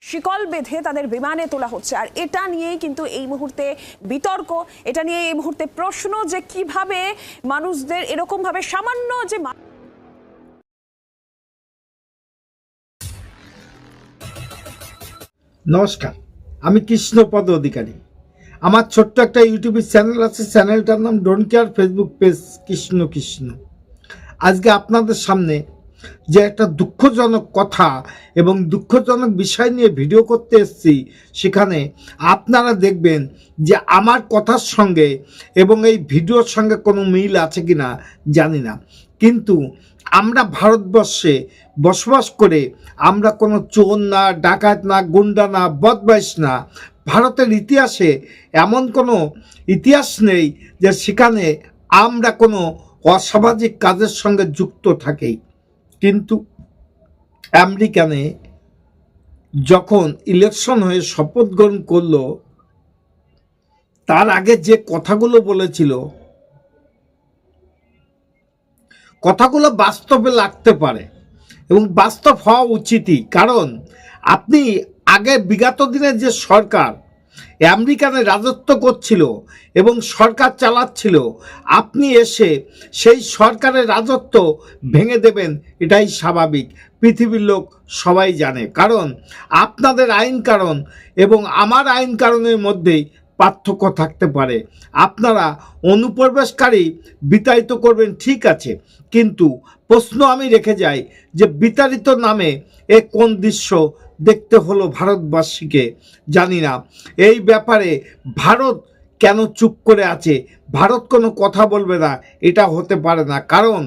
শিকল বেঁধে তাদের বিমানে তোলা হচ্ছে। আর এটা নিয়েই কিন্তু এই মুহূর্তে বিতর্ক, এটা নিয়ে এই মুহূর্তে প্রশ্ন যে কিভাবে মানুষদের এরকম ভাবে সামান্য যে নমস্কার, আমি কৃষ্ণপদ অধিকারী। আমার ছোট্ট একটা ইউটিউব চ্যানেল আছে, চ্যানেলটার নাম don't care, Facebook page Krishna Krishna. আজকে আপনাদের সামনে যে একটা দুঃখজনক কথা এবং দুঃখজনক বিষয় নিয়ে ভিডিও করতে এসেছি, সেখানে আপনারা দেখবেন যে আমার কথার সঙ্গে এবং এই ভিডিওর সঙ্গে কোনো মিল আছে কি না জানি না, কিন্তু আমরা ভারতবর্ষে বসবাস করে আমরা কোনো চোর না, ডাকাত না, গুন্ডা না, বদমাইশ না। ভারতের ইতিহাসে এমন কোনো ইতিহাস নেই যে সেখানে আমরা কোনো অসামাজিক কাজের সঙ্গে যুক্ত থাকি। কিন্তু আমেরিকানে যখন ইলেকশন হয়ে শপথ গ্রহণ করলো, তার আগে যে কথাগুলো বলেছিল, কথাগুলো বাস্তবে লাগতে পারে এবং বাস্তব হওয়া উচিতই। কারণ আপনি আগে বিগত দিনের যে সরকার আমেরিকানে রাজত্ব করছিল এবং সরকার চালাচ্ছিল, আপনি এসে সেই সরকারের রাজত্ব ভেঙে দেবেন, এটাই স্বাভাবিক। পৃথিবীর লোক সবাই জানে। কারণ আপনাদের আইন কারণ এবং আমার আইন কারণের মধ্যেই পার্থক্য থাকতে পারে। আপনারা অনুপ্রবেশকারী বিতাড়িত করবেন, ঠিক আছে, কিন্তু প্রশ্ন আমি রেখে যাই যে বিতাড়িত নামে এ কোন দৃশ্য দেখতে হলো ভারতবাসীকে, জানি না। এই ব্যাপারে ভারত কেন চুপ করে আছে? ভারত কোনো কথা বলবে না, এটা হতে পারে না। কারণ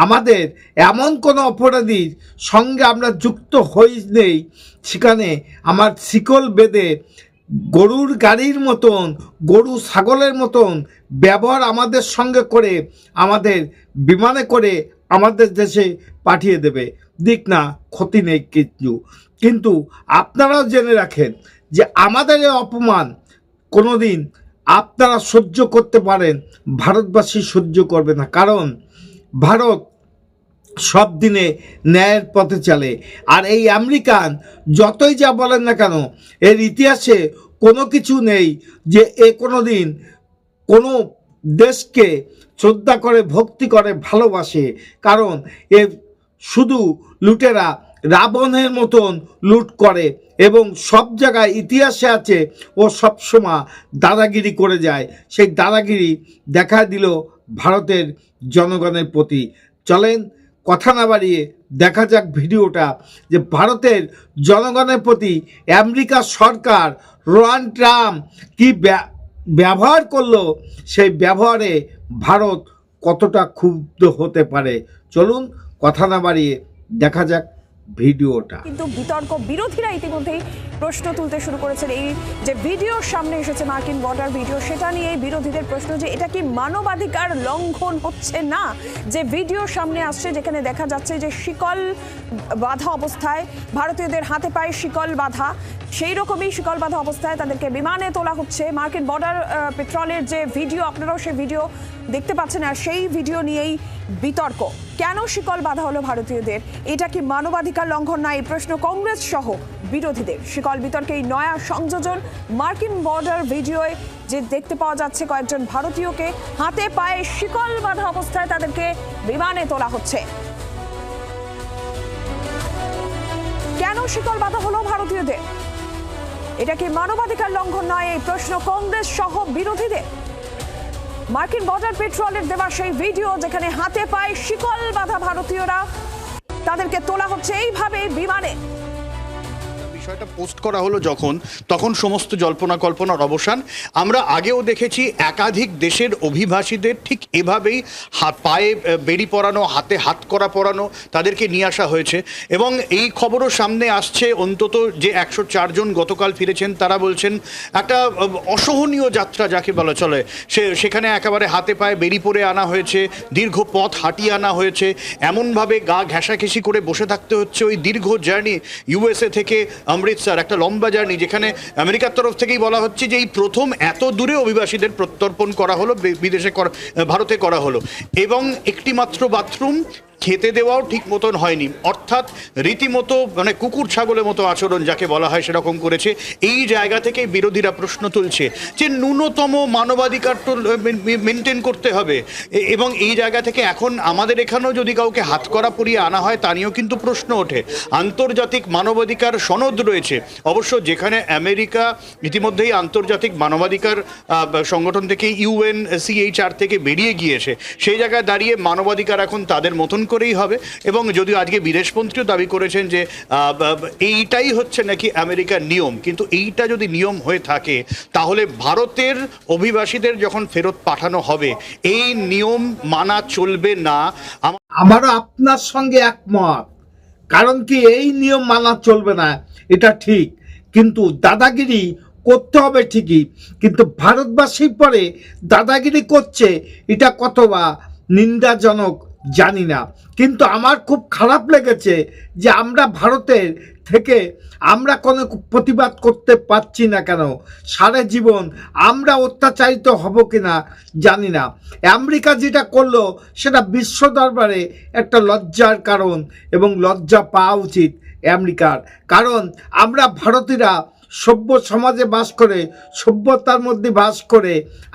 আমাদের এমন কোনো অপরাধীর সঙ্গে আমরা যুক্ত হই নেই সেখানে আমার শিকল বেঁধে গরুর গাড়ির মতন, গরু ছাগলের মতন ব্যবহার আমাদের সঙ্গে করে আমাদের বিমানে করে আমাদের দেশে পাঠিয়ে দেবে। দিক না, ক্ষতি নেই কিছু। কিন্তু আপনারাও জেনে রাখেন যে আমাদের এই অপমান কোনোদিন আপনারা সহ্য করতে পারেন, ভারতবাসী সহ্য করবে না। কারণ ভারত সব দিনে ন্যায়ের পথে চলে। আর এই আমেরিকান যতই যা বলেন না কেন, এর ইতিহাসে কোনো কিছু নেই যে এ কোনো দিন কোনো দেশকে শ্রদ্ধা করে, ভক্তি করে, ভালোবাসে। কারণ এ শুধু লুটেরা, রাবণের মতন লুট করে এবং সব জায়গায় ইতিহাসে আছে ও সবসময় দাদাগিরি করে যায়। সেই দাদাগিরি দেখা দিল ভারতের জনগণের প্রতি। চলেন কথা না বাড়িয়ে দেখা যাক ভিডিওটা, যে ভারতের জনগণের প্রতি আমেরিকা সরকার ডোনাল্ড ট্রাম্প কি ব্যবহার করলো, সেই ব্যবহারে ভারত কতটা ক্ষুব্ধ হতে পারে। চলুন কথা না বাড়িয়ে দেখা যাক ভিডিওটা। কিন্তু বিতর্ক, বিরোধীরা ইতিমধ্যেই প্রশ্ন তুলতে শুরু করেছেন। এই যে ভিডিওর সামনে এসেছে মার্কিন বর্ডার ভিডিও, সেটা নিয়ে বিরোধীদের প্রশ্ন যে এটা কি মানবাধিকার লঙ্ঘন হচ্ছে না? যে ভিডিও সামনে আসছে যেখানে দেখা যাচ্ছে যে শিকল বাঁধা অবস্থায়, ভারতীয়দের হাতে পায়ে শিকল বাঁধা, সেই রকমই শিকল বাঁধা অবস্থায় তাদেরকে বিমানে তোলা হচ্ছে। মার্কিন বর্ডার পেট্রোলের যে ভিডিও, আপনারাও সেই ভিডিও দেখতে পাচ্ছেন। আর সেই ভিডিও নিয়েই বিতর্ক, কেন শিকল বাঁধা হলো ভারতীয়দের? এটা কি মানবাধিকার লঙ্ঘন না? এই প্রশ্ন কংগ্রেস সহ বিরোধীদের। শিকল বিতর্কে এই নয়া সংযোজন, মার্কিন বর্ডার ভিডিওয় যে দেখতে পাওয়া যাচ্ছে কয়েকজন ভারতীয়কে হাতে পায়ে শিকল বাঁধা অবস্থায় তাদেরকে বিমানে তোলা হচ্ছে। কেন শিকল বাঁধা হলো ভারতীয়দের? এটা কি মানবাধিকার লঙ্ঘন নয়? এই প্রশ্ন কংগ্রেস সহ বিরোধীদের। মার্কিন বর্ডার পেট্রোলের দেওয়া সেই ভিডিও যেখানে হাতে পায়ে শিকল বাঁধা ভারতীয়রা, তাদেরকে তোলা হচ্ছে এইভাবে বিমানে। বিষয়টা পোস্ট করা হলো তখন সমস্ত জল্পনা কল্পনার অবসান। আমরা আগেও দেখেছি একাধিক দেশের অভিবাসীদের ঠিক এভাবেই পায়ে বেড়ি পরানো, হাতে হাত করা পরানো, তাদেরকে নিয়ে আসা হয়েছে। এবং এই খবরও সামনে আসছে, অন্তত যে 104 জন গতকাল ফিরেছেন তারা বলছেন একটা অসহনীয় যাত্রা যাকে বলা চলে, সেখানে একেবারে হাতে পায়ে বেড়ি পরে আনা হয়েছে, দীর্ঘ পথ হাঁটিয়ে আনা হয়েছে, এমনভাবে গা ঘেঁষাঘেঁষি করে বসে থাকতে হচ্ছে। ওই দীর্ঘ জার্নি ইউএসএ থেকে অমৃতসর, একটা লম্বা জার্নি, যেখানে আমেরিকার তরফ থেকেই বলা হচ্ছে যে এই প্রথম এত দূরে অভিবাসীদের প্রত্যর্পণ করা হলো, ভারতে করা হলো। এবং একটি মাত্র বাথরুম, খেতে দেওয়াও ঠিক মতন হয়নি, অর্থাৎ রীতিমতো মানে কুকুর ছাগলের মতো আচরণ যাকে বলা হয় সেরকম করেছে। এই জায়গা থেকে বিরোধীরা প্রশ্ন তুলছে যে ন্যূনতম মানবাধিকার তো মেনটেন করতে হবে, এবং এই জায়গা থেকে এখন আমাদের এখানেও যদি কাউকে হাতকড়া পরিয়ে আনা হয় তা নিয়েও কিন্তু প্রশ্ন ওঠে। আন্তর্জাতিক মানবাধিকার সনদ রয়েছে, অবশ্য যেখানে আমেরিকা ইতিমধ্যেই আন্তর্জাতিক মানবাধিকার সংগঠন থেকে UNCHR থেকে বেরিয়ে গিয়েছে, সেই জায়গায় দাঁড়িয়ে মানবাধিকার এখন তাদের মতন করেই হবে। এবং যদিও আজকে বিদেশমন্ত্রীও দাবি করেছেন যে এইটাই হচ্ছে নাকি আমেরিকার নিয়ম, কিন্তু এইটা যদি নিয়ম হয়ে থাকে তাহলে ভারতের অভিবাসীদের যখন ফেরত পাঠানো হবে এই নিয়ম মানা চলবে না। আমারও আপনার সঙ্গে একমত। কারণ কি, এই নিয়ম মানা চলবে না এটা ঠিক, কিন্তু দাদাগিরি করতে হবে ঠিকই, কিন্তু ভারতবাসী পরে দাদাগিরি করছে এটা কতবা নিন্দাজনক জানি না। কিন্তু আমার খুব খারাপ লেগেছে যে আমরা ভারতের থেকে আমরা কোনো প্রতিবাদ করতে পারছি না কেন। সারা জীবন আমরা অত্যাচারিত হব কিনা জানি না। আমেরিকা যেটা করলো সেটা বিশ্ব দরবারে একটা লজ্জার কারণ, এবং লজ্জা পাওয়া উচিত আমেরিকার। কারণ আমরা ভারতীয়রা সভ্য সমাজে বাস করে, সভ্যতার মধ্যে বাস করে,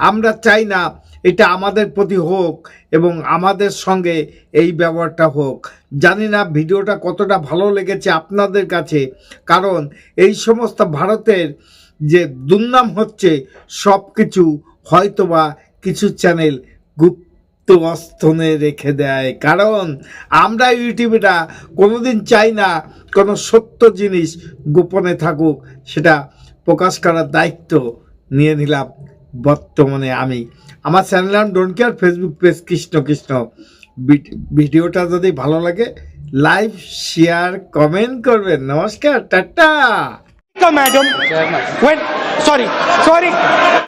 আমরা চাই না এটা আমাদের প্রতি হোক এবং আমাদের সঙ্গে এই ব্যবহারটা হোক। জানি না ভিডিওটা কতটা ভালো লেগেছে আপনাদের কাছে, কারণ এই সমস্ত ভারতের যে দুর্নাম হচ্ছে সব কিছু হয়তোবা কিছু চ্যানেল গুপ্ত অস্থনে রেখে দেয়। কারণ আমরা ইউটিউবেরা কোনোদিন চাই না কোনো সত্য জিনিস গোপনে থাকুক, সেটা প্রকাশ করার দায়িত্ব নিয়ে নিলাম বর্তমানে আমি। আমার চ্যানেল নাম don't care, Facebook page Krishna Krishna. ভিডিওটা যদি ভালো লাগে লাইক, শেয়ার, কমেন্ট করবেন। নমস্কার, টাটা। Madam, when sorry.